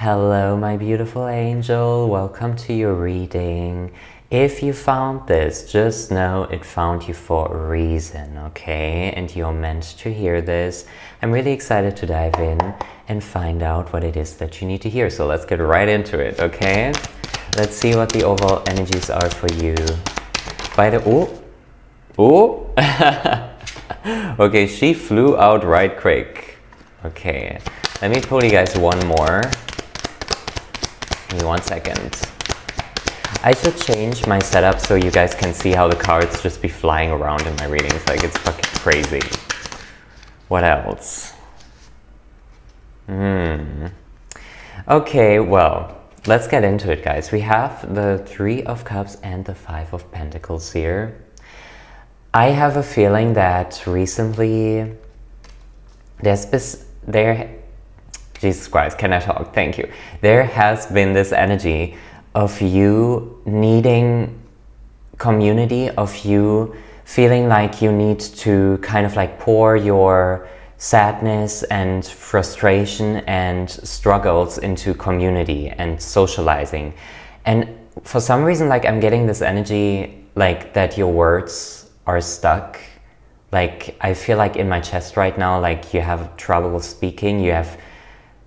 Hello, my beautiful angel. Welcome to your reading. If you found this, just know it found you for a reason, okay? And you're meant to hear this. I'm really excited to dive in and find out what it is that you need to hear. So let's get right into it, okay? Let's see what the overall energies are for you. By the... Oh! Okay, she flew out right quick. Okay, let me pull you guys one more. Give me 1 second. I should change my setup so you guys can see how the cards just be flying around in my readings. Like, it's fucking crazy. What else? Okay, well, let's get into it, guys. We have the Three of Cups and the Five of Pentacles here. I have a feeling that recently Jesus Christ, can I talk? Thank you. There has been this energy of you needing community, of you feeling like you need to kind of like pour your sadness and frustration and struggles into community and socializing. And for some reason, like, I'm getting this energy like that your words are stuck. Like, I feel like in my chest right now, like you have trouble speaking, you have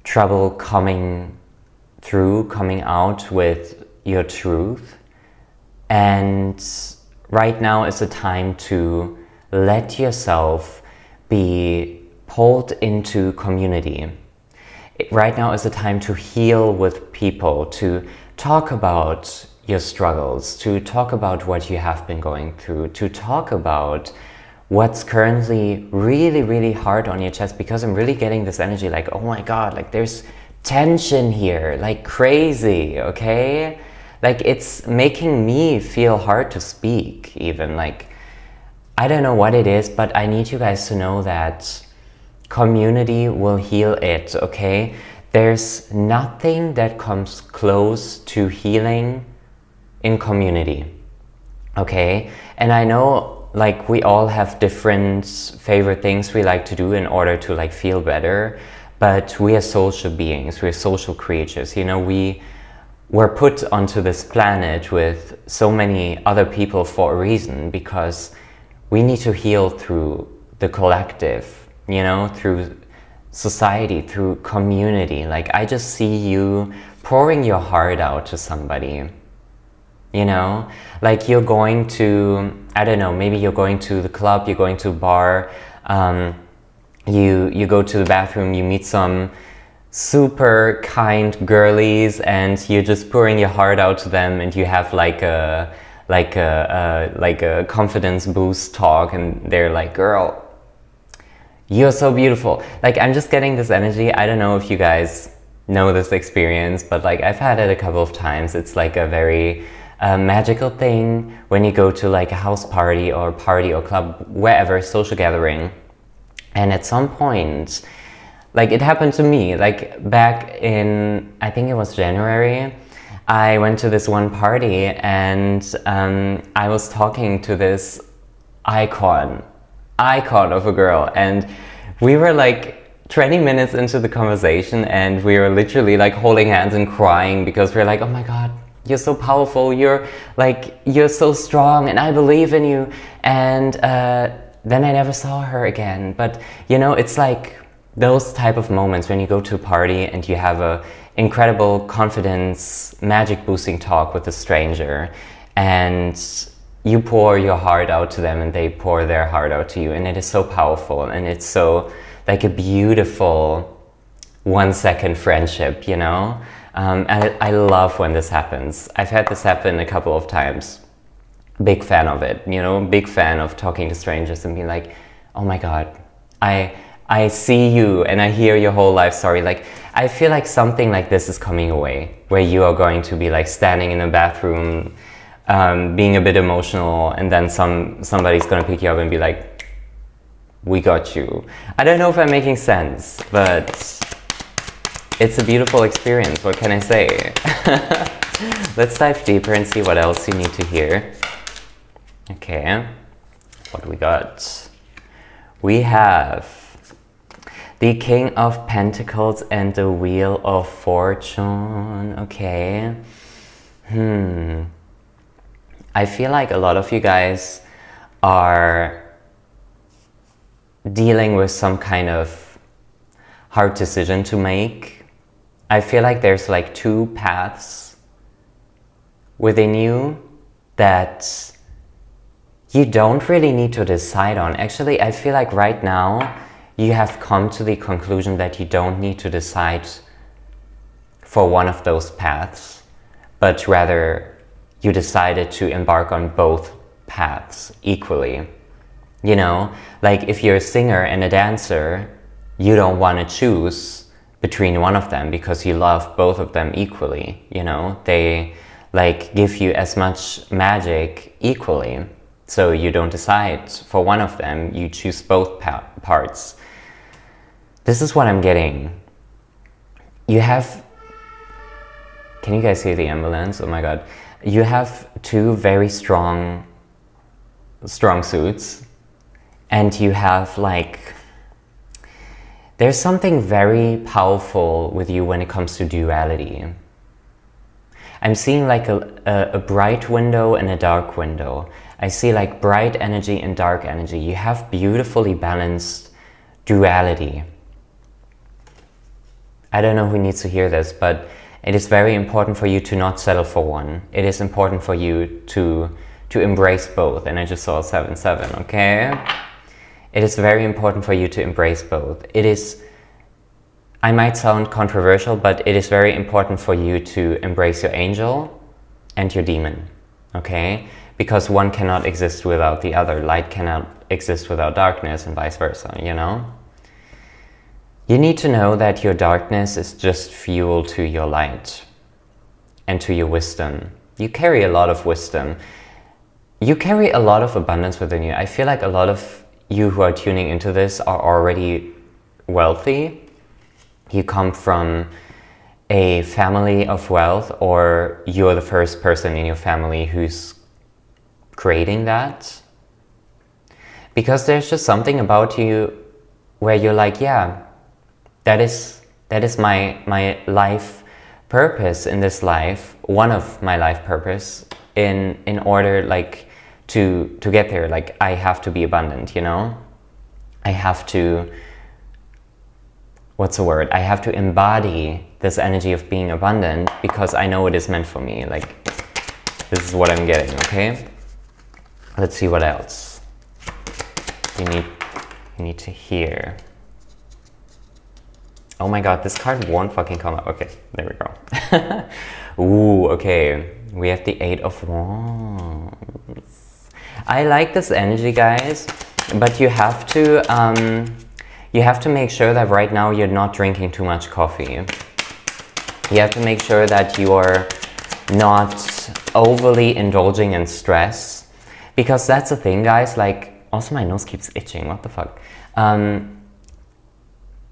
trouble coming out with your truth. And right now is a time to let yourself be pulled into community. Right now is a time to heal with people, to talk about your struggles, to talk about what you have been going through, to talk about what's currently really, really hard on your chest, because I'm really getting this energy like, oh my God, like there's tension here, like crazy, okay? Like, it's making me feel hard to speak even. Like, I don't know what it is, but I need you guys to know that community will heal it, okay? There's nothing that comes close to healing in community, okay? And I know, like, we all have different favorite things we like to do in order to like feel better, but we are social beings, we're social creatures, you know. We were put onto this planet with so many other people for a reason, because we need to heal through the collective, you know, through society, through community. Like, I just see you pouring your heart out to somebody. You know, like you're going to, I don't know, maybe you're going to the club, you're going to a bar, you go to the bathroom, you meet some super kind girlies and you're just pouring your heart out to them, and you have like a confidence boost talk, and they're like, girl, you're so beautiful. Like, I'm just getting this energy. I don't know if you guys know this experience, but like, I've had it a couple of times. It's like a very magical thing when you go to like a house party or club, wherever, social gathering, and at some point, like, it happened to me, like back in, I think it was January, I went to this one party, and I was talking to this icon of a girl, and we were like 20 minutes into the conversation, and we were literally like holding hands and crying, because we're like, oh my God, you're so powerful, you're so strong, and I believe in you. And then I never saw her again. But you know, it's like those type of moments when you go to a party and you have a incredible confidence, magic boosting talk with a stranger, and you pour your heart out to them and they pour their heart out to you, and it is so powerful, and it's so like a beautiful 1 second friendship, you know. And I love when this happens. I've had this happen a couple of times. Big fan of it, you know, big fan of talking to strangers and being like, oh my God, I see you and I hear your whole life story. Like, I feel like something like this is coming away, where you are going to be like standing in a bathroom, being a bit emotional, and then somebody's gonna pick you up and be like, we got you. I don't know if I'm making sense, but it's a beautiful experience. What can I say? Let's dive deeper and see what else you need to hear. Okay, what do we got? We have The King of Pentacles and the Wheel of Fortune. Okay. I feel like a lot of you guys are dealing with some kind of hard decision to make. I feel like there's like two paths within you that you don't really need to decide on. Actually, I feel like right now you have come to the conclusion that you don't need to decide for one of those paths, but rather you decided to embark on both paths equally. You know, like if you're a singer and a dancer, you don't want to choose between one of them because you love both of them equally. You know, they like give you as much magic equally. So you don't decide for one of them, you choose both parts. This is what I'm getting. You have, can you guys see the ambulance? Oh my God. You have two very strong suits, and you have like, there's something very powerful with you when it comes to duality. I'm seeing like a bright window and a dark window. I see like bright energy and dark energy. You have beautifully balanced duality. I don't know who needs to hear this, but it is very important for you to not settle for one. It is important for you to embrace both. And I just saw 7-7, okay? It is very important for you to embrace both. It is, I might sound controversial, but it is very important for you to embrace your angel and your demon, okay? Because one cannot exist without the other. Light cannot exist without darkness and vice versa, you know? You need to know that your darkness is just fuel to your light and to your wisdom. You carry a lot of wisdom. You carry a lot of abundance within you. I feel like a lot of you who are tuning into this are already wealthy. You come from a family of wealth, or you're the first person in your family who's creating that. Because there's just something about you where you're like, yeah, that is my life purpose in this life, one of my life purpose in order like to get there. Like I have to be abundant, you know? I have to, what's the word? I have to embody this energy of being abundant because I know it is meant for me. Like this is what I'm getting, okay? Let's see what else you need to hear. Oh my God, this card won't fucking come up. Okay, there we go. Ooh, okay. We have the 8 of Wands. I like this energy, guys, but you have to make sure that right now you're not drinking too much coffee. You have to make sure that you're not overly indulging in stress, because that's the thing, guys. Like, also my nose keeps itching. What the fuck?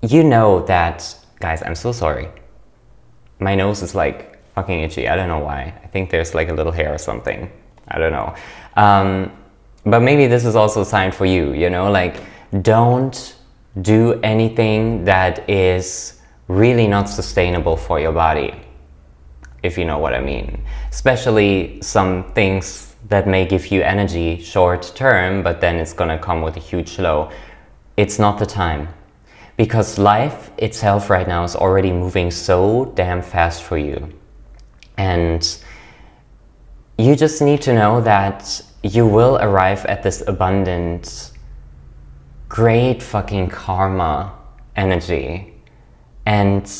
You know that, guys, I'm so sorry. My nose is like fucking itchy. I don't know why. I think there's like a little hair or something. I don't know. But maybe this is also a sign for you, you know, like don't do anything that is really not sustainable for your body, if you know what I mean. Especially some things that may give you energy short term, but then it's gonna come with a huge low. It's not the time. Because life itself right now is already moving so damn fast for you. And you just need to know that you will arrive at this abundant, great fucking karma energy. And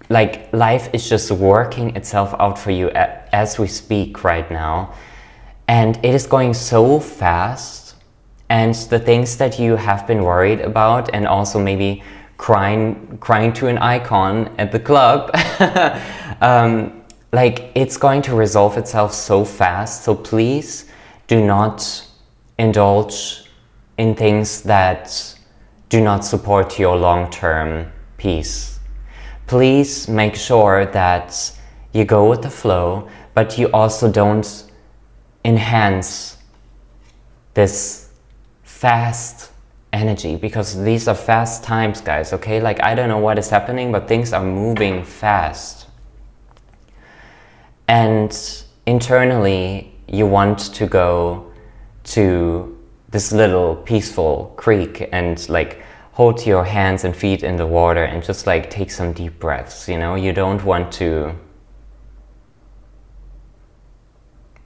like life is just working itself out for you as we speak right now. And it is going so fast. And the things that you have been worried about, and also maybe crying to an icon at the club, like it's going to resolve itself so fast. So please do not indulge in things that do not support your long-term peace. Please make sure that you go with the flow, but you also don't enhance this fast energy, because these are fast times, guys, okay? Like, I don't know what is happening, but things are moving fast. And internally, you want to go to this little peaceful creek and like hold your hands and feet in the water and just like take some deep breaths, you know? You don't want to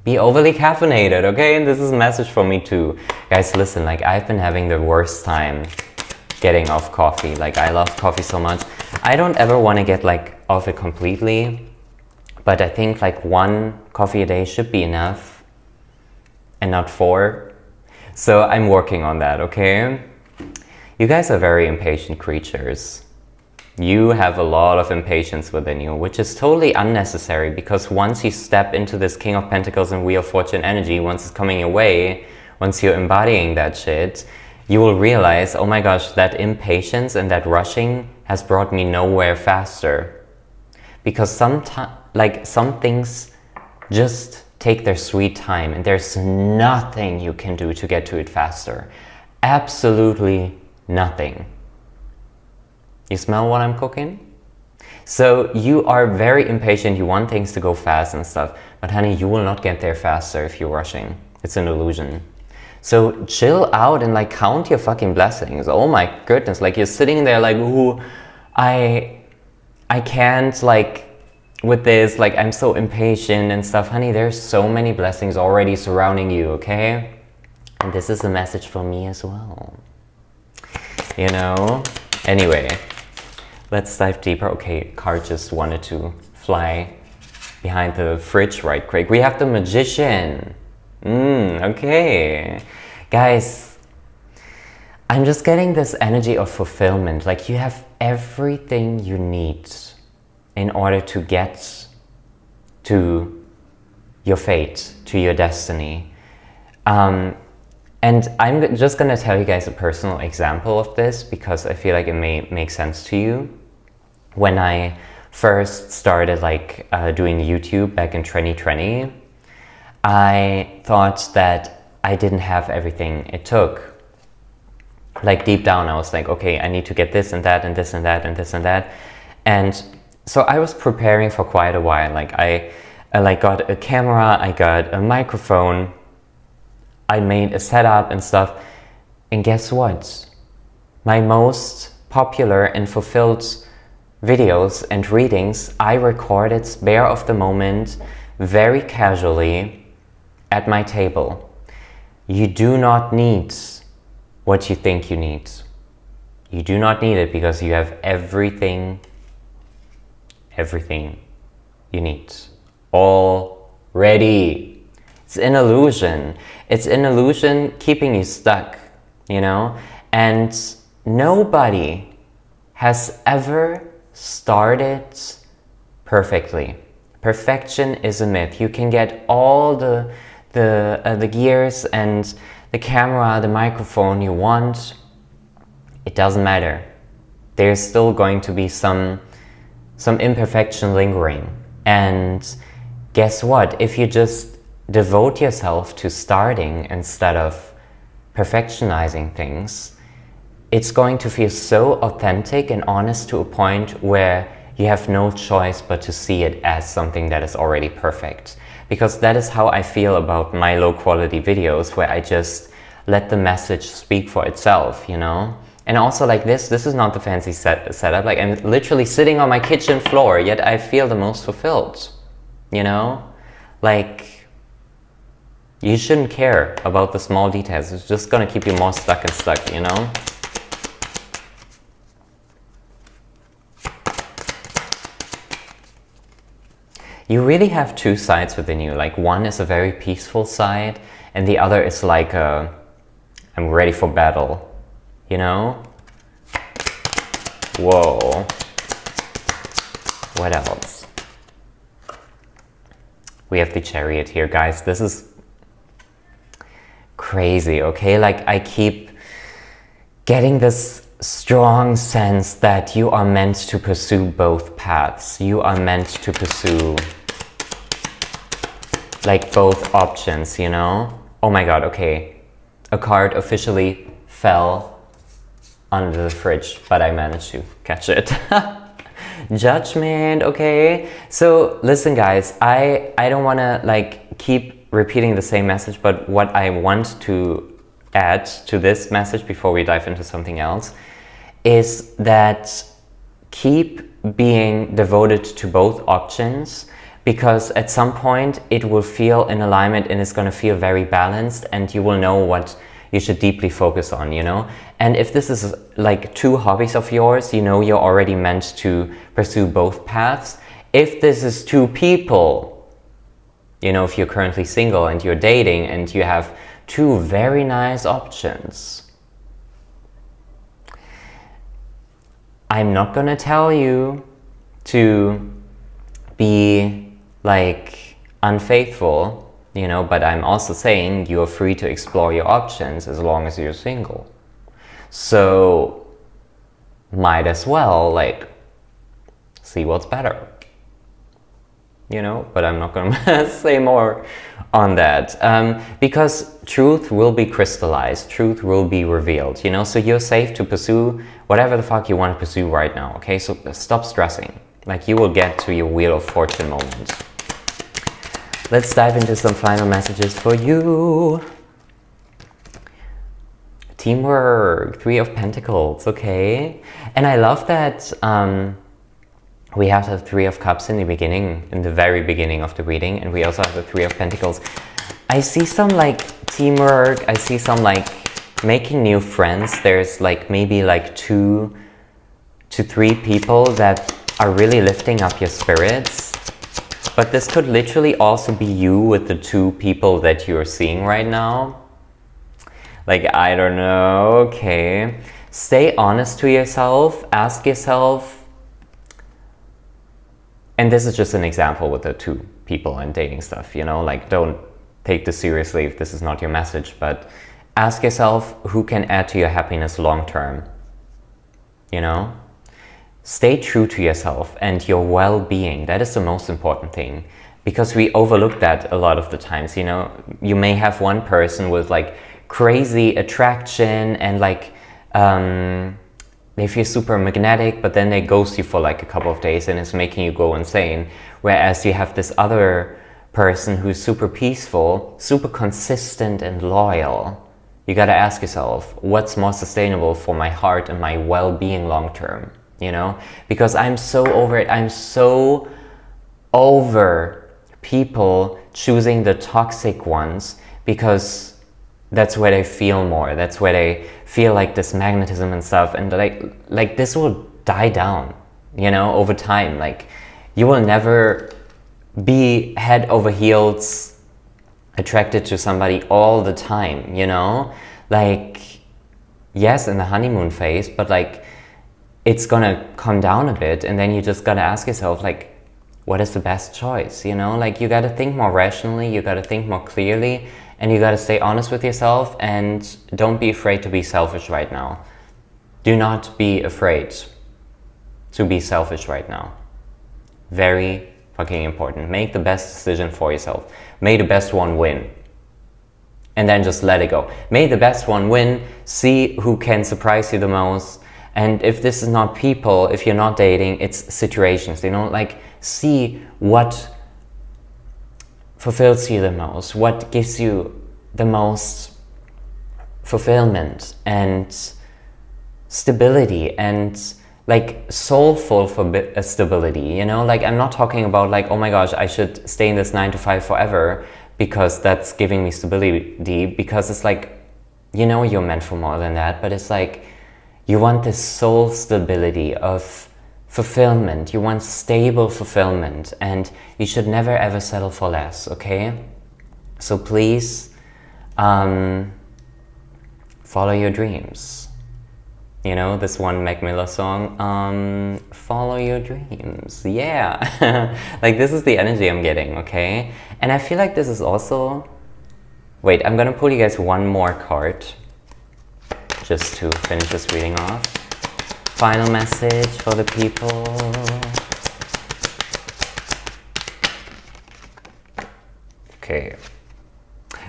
be overly caffeinated, okay? And this is a message for me too. Guys, listen, like, I've been having the worst time getting off coffee. Like, I love coffee so much. I don't ever want to get like off it completely, but I think like 1 coffee a day should be enough and not 4. So I'm working on that, okay? You guys are very impatient creatures. You have a lot of impatience within you, which is totally unnecessary, because once you step into this King of Pentacles and Wheel of Fortune energy, once it's coming your way, once you're embodying that shit, you will realize, oh my gosh, that impatience and that rushing has brought me nowhere faster. Because some things just take their sweet time, and there's nothing you can do to get to it faster. Absolutely nothing. You smell what I'm cooking? So you are very impatient, you want things to go fast and stuff, but honey, you will not get there faster if you're rushing. It's an illusion. So chill out and like count your fucking blessings. Oh my goodness, like you're sitting there like, ooh, I can't, like, with this, like, I'm so impatient and stuff. Honey, there's so many blessings already surrounding you, okay? And this is a message for me as well. You know? Anyway, let's dive deeper. Okay, car just wanted to fly behind the fridge right quick. We have the Magician. Okay. Guys, I'm just getting this energy of fulfillment. Like, you have everything you need in order to get to your fate, to your destiny. And I'm just gonna tell you guys a personal example of this, because I feel like it may make sense to you. When I first started like doing YouTube back in 2020, I thought that I didn't have everything it took. Like, deep down I was like, okay, I need to get this and that and this and that and this and that. And so I was preparing for quite a while. Like, I like got a camera, I got a microphone, I made a setup and stuff. And guess what? My most popular and fulfilled videos and readings I recorded spare of the moment, very casually, at my table. You do not need what you think you need. You do not need it, because you have everything you need already. It's an illusion. It's an illusion keeping you stuck, you know? And nobody has ever started perfectly. Perfection is a myth. You can get all the gears and the camera, the microphone you want. It doesn't matter. There's still going to be some imperfection lingering. And guess what? If you just devote yourself to starting instead of perfectionizing things, it's going to feel so authentic and honest to a point where you have no choice but to see it as something that is already perfect. Because that is how I feel about my low quality videos, where I just let the message speak for itself, you know? And also like this is not the fancy setup. Like, I'm literally sitting on my kitchen floor, yet I feel the most fulfilled, you know? Like, you shouldn't care about the small details. It's just gonna keep you more stuck, you know? You really have two sides within you. Like, one is a very peaceful side, and the other is like I'm ready for battle, you know? Whoa. What else? We have the Chariot here, guys. This is crazy, okay? Like, I keep getting this strong sense that you are meant to pursue both paths. You are meant to pursue like both options, you know? Oh my god, okay. A card officially fell under the fridge, but I managed to catch it. Judgment, okay? So listen guys, I don't want to like keep repeating the same message, but what I want to add to this message before we dive into something else is that keep being devoted to both options, because at some point it will feel in alignment and it's going to feel very balanced, and you will know what you should deeply focus on, you know? And if this is like two hobbies of yours, you know you're already meant to pursue both paths. If this is two people, you know, if you're currently single and you're dating and you have two very nice options, I'm not gonna tell you to be like unfaithful, you know, but I'm also saying you're free to explore your options as long as you're single. So might as well like see what's better, you know, but I'm not gonna say more on that, because truth will be crystallized, truth will be revealed, you know, so you're safe to pursue whatever the fuck you want to pursue right now, okay? So stop stressing, like you will get to your Wheel of Fortune moment. Let's dive into some final messages for you. Teamwork, Three of Pentacles, okay? And I love that we have the Three of Cups in the beginning, in the very beginning of the reading, and we also have the Three of Pentacles. I see some like teamwork, I see some like making new friends. There's like maybe like 2 to 3 people that are really lifting up your spirits. But this could literally also be you with the 2 people that you're seeing right now. Like, I don't know, okay. Stay honest to yourself, ask yourself, and this is just an example with the 2 people and dating stuff, you know, like don't take this seriously if this is not your message, but ask yourself who can add to your happiness long term, you know? Stay true to yourself and your well-being. That is the most important thing, because we overlook that a lot of the times, you know? You may have one person with like crazy attraction and like they feel super magnetic, but then they ghost you for like a couple of days and it's making you go insane. Whereas you have this other person who's super peaceful, super consistent and loyal. You gotta ask yourself, what's more sustainable for my heart and my well-being long term? You know, because I'm so over it. I'm so over people choosing the toxic ones, because that's where they feel more. That's where they feel like this magnetism and stuff. And like this will die down, you know, over time. Like you will never be head over heels attracted to somebody all the time, you know, like yes, in the honeymoon phase, but like it's gonna come down a bit, and then you just gotta ask yourself, like, what is the best choice, you know? Like, you gotta think more rationally, you gotta think more clearly, and you gotta stay honest with yourself, and don't be afraid to be selfish right now. Do not be afraid to be selfish right now. Very fucking important. Make the best decision for yourself. May the best one win. And then just let it go. May the best one win. See who can surprise you the most. And if this is not people, if you're not dating, it's situations, you know, like see what fulfills you the most, what gives you the most fulfillment and stability and like soulful for stability, you know, like I'm not talking about like, oh my gosh, I should stay in this 9 to 5 forever because that's giving me stability, because it's like, you know, you're meant for more than that, but it's like, you want this soul stability of fulfillment. You want stable fulfillment, and you should never ever settle for less, okay? So please follow your dreams. You know, this one Mac Miller song, follow your dreams. Yeah, like this is the energy I'm getting, okay? And I feel like this is also, wait, I'm gonna pull you guys one more card just to finish this reading off. Final message for the people. Okay.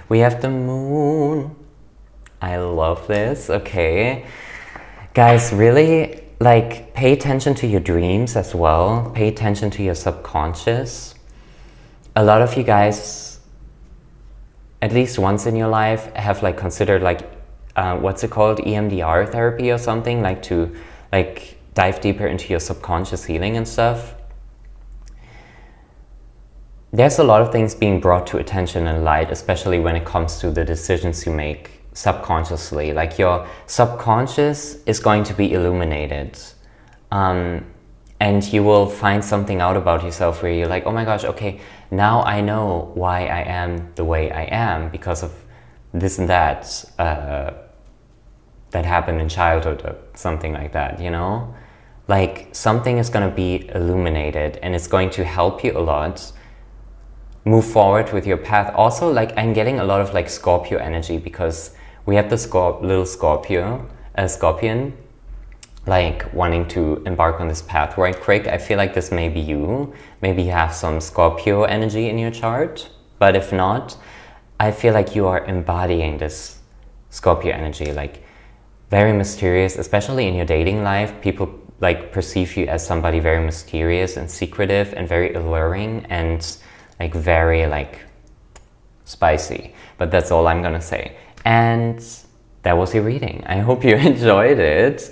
We have the moon. I love this. Okay. Guys, really, like, pay attention to your dreams as well. Pay attention to your subconscious. A lot of you guys, at least once in your life, have like considered like, what's it called, EMDR therapy or something, like to like dive deeper into your subconscious healing and stuff. There's a lot of things being brought to attention and light, especially when it comes to the decisions you make subconsciously. Like your subconscious is going to be illuminated. And you will find something out about yourself where you're like, oh my gosh, okay, now I know why I am the way I am because of this and that that happened in childhood or something like that, you know? Like something is going to be illuminated and it's going to help you a lot move forward with your path. Also, like I'm getting a lot of like Scorpio energy because we have the little scorpion like wanting to embark on this path right quick. I feel like this may be you. Maybe you have some Scorpio energy in your chart, but if not, I feel like you are embodying this Scorpio energy, like very mysterious, especially in your dating life. People like perceive you as somebody very mysterious and secretive and very alluring and like very like spicy, but that's all I'm gonna say. And that was your reading. I hope you enjoyed it.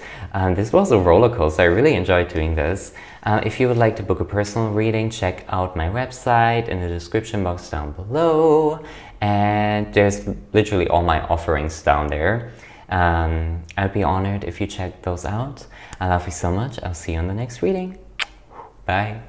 This was a roller coaster. I really enjoyed doing this. If you would like to book a personal reading, check out my website in the description box down below. And there's literally all my offerings down there. I'd be honored if you check those out. I love you so much. I'll see you on the next reading. Bye.